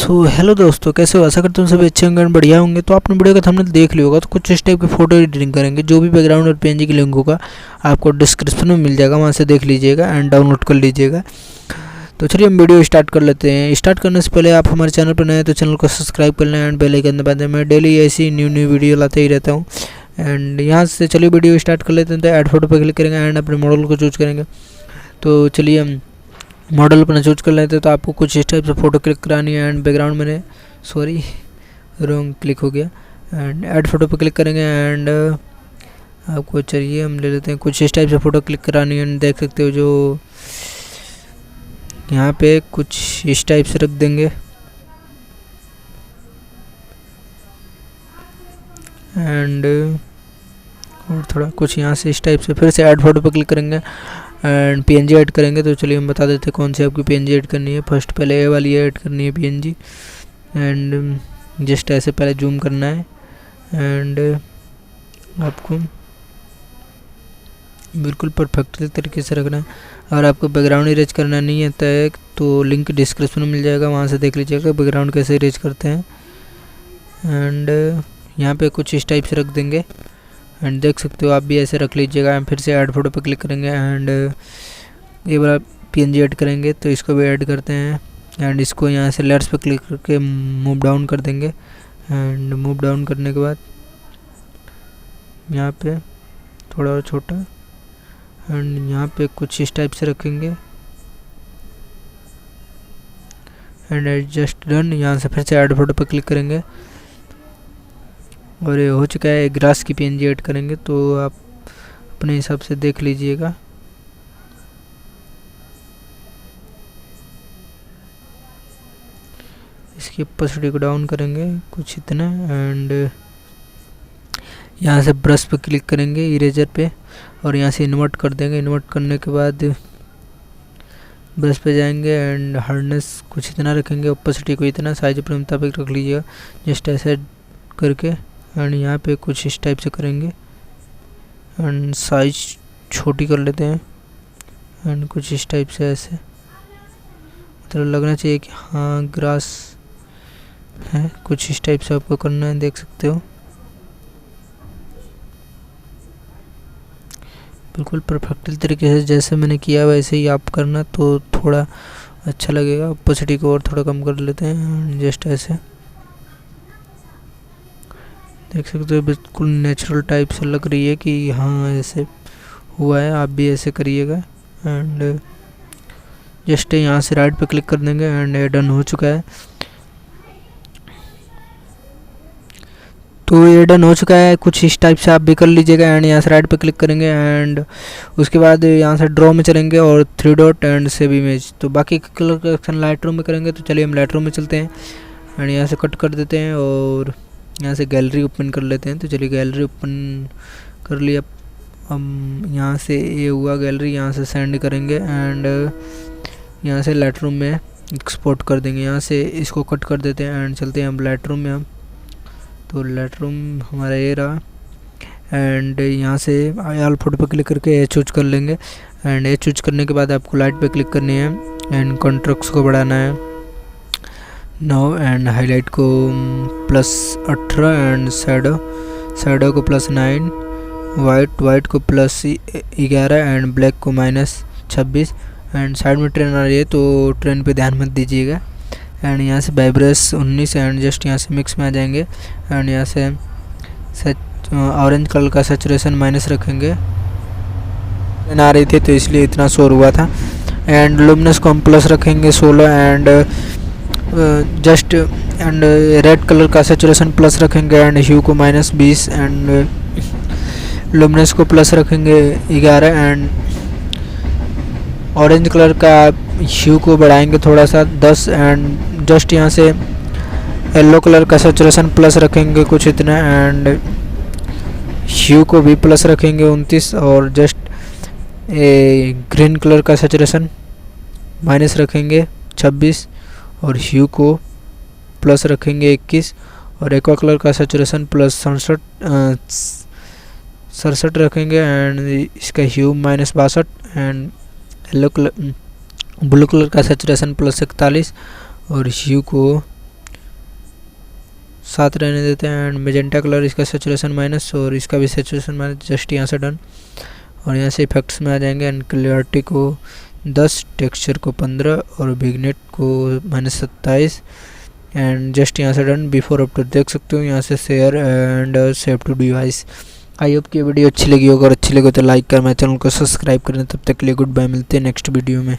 Hello दोस्तों, कैसे हो? आशा करता हूँ सभी अच्छे होंगे और बढ़िया होंगे। तो आपने वीडियो का थंबनेल देख लिया होगा। तो कुछ इस टाइप की फोटो एडिटिंग करेंगे। जो भी बैकग्राउंड और पीएनजी की लिंक होगा आपको डिस्क्रिप्शन में मिल जाएगा, वहाँ से देख लीजिएगा एंड डाउनलोड कर लीजिएगा। तो चलिए हम वीडियो स्टार्ट कर लेते हैं। स्टार्ट करने से पहले आप हमारे चैनल पर नए हैं तो चैनल को सब्सक्राइब कर लें एंड बेल आइकन दबा दें। मैं डेली ऐसी न्यू वीडियो लाते ही रहता हूँ। एंड यहाँ से चलिए वीडियो स्टार्ट कर लेते हैं। तो ऐड फोटो पर क्लिक करेंगे एंड अपने मॉडल को चूज करेंगे। तो चलिए हम मॉडल अपना चूज कर लेते हैं। तो आपको कुछ इस टाइप से फ़ोटो क्लिक करानी है एंड बैकग्राउंड मैंने रॉन्ग क्लिक हो गया। एंड ऐड फोटो पर क्लिक करेंगे एंड आपको चाहिए हम ले लेते हैं। कुछ इस टाइप से फ़ोटो क्लिक करानी है। देख सकते हो जो यहाँ पे कुछ इस टाइप से रख देंगे एंड और थोड़ा कुछ यहाँ से इस टाइप से। फिर से ऐड फोटो पर क्लिक करेंगे एंड पीएनजी ऐड करेंगे। तो चलिए हम बता देते हैं कौन सी आपकी पीएनजी ऐड करनी है। फर्स्ट पहले ए वाली ऐड करनी है पीएनजी एंड जस्ट ऐसे पहले जूम करना है एंड आपको बिल्कुल परफेक्ट तरीके से रखना है। अगर आपको बैकग्राउंड इरेज करना नहीं आता है तो लिंक डिस्क्रिप्शन में मिल जाएगा, वहाँ से देख लीजिएगा बैकग्राउंड कैसे इरेज करते हैं। एंड यहाँ पे कुछ इस टाइप से रख देंगे एंड देख सकते हो आप भी ऐसे रख लीजिएगा। फिर से ऐड फोटो पर क्लिक करेंगे एंड ये वाला पीएनजी ऐड करेंगे। तो इसको भी ऐड करते हैं एंड इसको यहाँ से लेयर्स पे क्लिक करके मूव डाउन कर देंगे। एंड मूव डाउन करने के बाद यहाँ पे थोड़ा और छोटा एंड यहाँ पे कुछ इस टाइप से रखेंगे एंड एडजस्ट डन। यहाँ से फिर से ऐड फोटो पे क्लिक करेंगे और ये हो चुका है। ग्रास की पीएनजी ऐड करेंगे तो आप अपने हिसाब से देख लीजिएगा। इसकी ऑपेसिटी को डाउन करेंगे कुछ इतना एंड यहाँ से ब्रश पे क्लिक करेंगे इरेजर पे और यहाँ से इन्वर्ट कर देंगे। इन्वर्ट करने के बाद ब्रश पे जाएंगे एंड हार्डनेस कुछ इतना रखेंगे, ऑपेसिटी को इतना, साइज अपने मुताबिक रख लीजिएगा जस्ट ऐसे करके। एंड यहाँ पे कुछ इस टाइप से करेंगे एंड साइज छोटी कर लेते हैं एंड कुछ इस टाइप से ऐसे मतलब लगना चाहिए कि हाँ ग्रास है। कुछ इस टाइप से आपको करना है, देख सकते हो बिल्कुल परफेक्ट तरीके से जैसे मैंने किया वैसे ही आप करना तो थोड़ा अच्छा लगेगा। ऑपेसिटी को और थोड़ा कम कर लेते हैं जस्ट ऐसे, देख सकते हो बिल्कुल नेचुरल टाइप से लग रही है कि हाँ ऐसे हुआ है। आप भी ऐसे करिएगा एंड जस्ट यहाँ से राइट पे क्लिक कर देंगे एंड डन हो चुका है। तो ये डन हो चुका है। कुछ इस टाइप से आप भी कर लीजिएगा एंड यहाँ से राइट पे क्लिक करेंगे एंड उसके बाद यहाँ से ड्रॉ में चलेंगे और 3 डॉट एंड सेव इमेज। तो बाकी कलर करेक्शन लाइटरूम में करेंगे। तो चलिए हम लाइटरूम में चलते हैं एंड यहाँ से कट कर देते हैं और यहाँ से गैलरी ओपन कर लेते हैं। तो चलिए गैलरी ओपन कर लिया। हम यहाँ से ये हुआ गैलरी, यहाँ से सेंड करेंगे एंड यहाँ से लाइटरूम में एक्सपोर्ट कर देंगे। यहाँ से इसको कट कर देते हैं एंड चलते हैं हम लाइटरूम में। हम तो लाइटरूम हमारा ये रहा एंड यहाँ से ऑल फोटो पे क्लिक करके ए चूज कर लेंगे एंड ए चूज करने के बाद आपको लाइट पे क्लिक करनी है एंड कॉन्ट्रास्ट को बढ़ाना है 9 एंड हाईलाइट को +18 एंड शैडो को +9, वाइट को +11 एंड ब्लैक को -26 एंड साइड में ट्रेन आ रही है तो ट्रेन पे ध्यान मत दीजिएगा। एंड यहाँ से वाइब्रेस 19 एंड जस्ट यहाँ से मिक्स में आ जाएंगे एंड यहाँ से ऑरेंज कलर का सैचुरेशन माइनस रखेंगे। ट्रेन आ रही थी तो इसलिए इतना शोर हुआ था। एंड लुमिनस को हम प्लस रखेंगे 16 and just and red colour का सैचुरेशन प्लस रखेंगे एंड ह्यू को -20 एंड लुमिनस को प्लस रखेंगे 11 एंड ऑरेंज कलर का ह्यू को बढ़ाएंगे थोड़ा सा 10 एंड जस्ट यहाँ से येलो कलर का सैचुरेशन प्लस रखेंगे कुछ इतना एंड ह्यू को भी प्लस रखेंगे 29 और जस्ट ग्रीन कलर का सैचुरेशन माइनस रखेंगे 26 और ह्यू को प्लस रखेंगे 21 और एक्वा कलर का सैचुरेशन +67 रखेंगे एंड इसका ह्यू -62 and yellow colour blue colour का सैचुरेशन +41 और ह्यू को साथ रहने देते हैं। एंड मेजेंटा कलर इसका सेचुरेशन माइनस और इसका भी सेचुरेशन माइनस, जस्ट यहाँ से डन। और यहाँ से इफेक्ट्स में आ जाएंगे एंड क्लियरिटी को 10, टेक्सचर को 15 और विग्नेट को -27 एंड जस्ट यहाँ से डन। बिफोर आफ्टर देख सकते हो यहाँ से share and save to device. I hope कि वीडियो अच्छी लगी होगी, और अच्छी लगे तो लाइक कर, मेरे चैनल को सब्सक्राइब करें। तब तक के लिए गुड बाय, मिलते हैं नेक्स्ट वीडियो में।